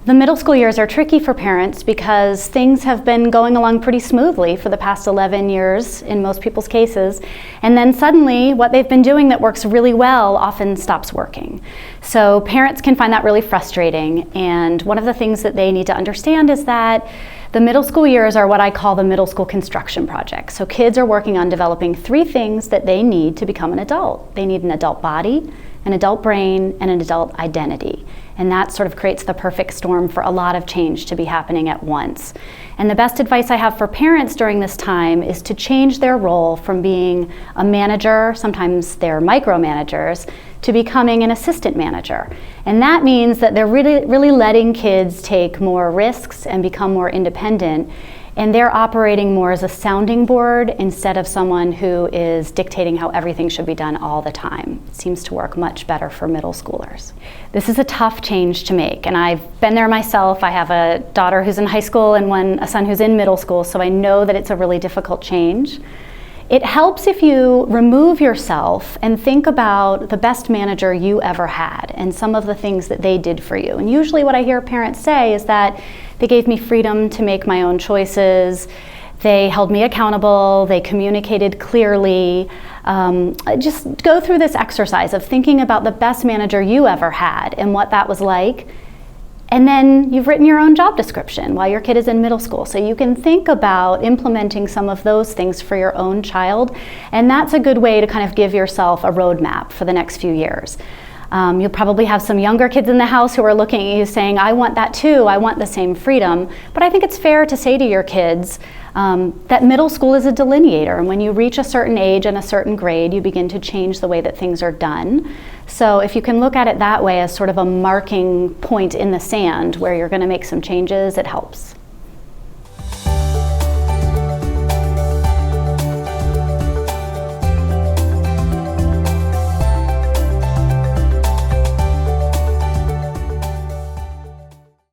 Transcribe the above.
The middle school years are tricky for parents because things have been going along pretty smoothly for the past 11 years in most people's cases, and then suddenly what they've been doing that works really well often stops working. So parents can find that really frustrating, and one of the things that they need to understand is that the middle school years are what I call the middle school construction project. So kids are working on developing 3 things that they need to become an adult. They need an adult body, an adult brain, and an adult identity. And that sort of creates the perfect storm for a lot of change to be happening at once. And the best advice I have for parents during this time is to change their role from being a manager, sometimes they're micromanagers, to becoming an assistant manager. And that means that they're really letting kids take more risks and become more independent. And they're operating more as a sounding board instead of someone who is dictating how everything should be done all the time. It seems to work much better for middle schoolers. This is a tough change to make, and I've been there myself. I have a daughter who's in high school and a son who's in middle school, so I know that it's a really difficult change. It helps if you remove yourself and think about the best manager you ever had and some of the things that they did for you. And usually what I hear parents say is that they gave me freedom to make my own choices, they held me accountable, they communicated clearly. Just go through this exercise of thinking about the best manager you ever had and what that was like. And then you've written your own job description while your kid is in middle school. So you can think about implementing some of those things for your own child. And that's a good way to kind of give yourself a roadmap for the next few years. You'll probably have some younger kids in the house who are looking at you saying, I want that too, I want the same freedom. But I think it's fair to say to your kids that middle school is a delineator. And when you reach a certain age and a certain grade, you begin to change the way that things are done. So if you can look at it that way as sort of a marking point in the sand where you're going to make some changes, it helps.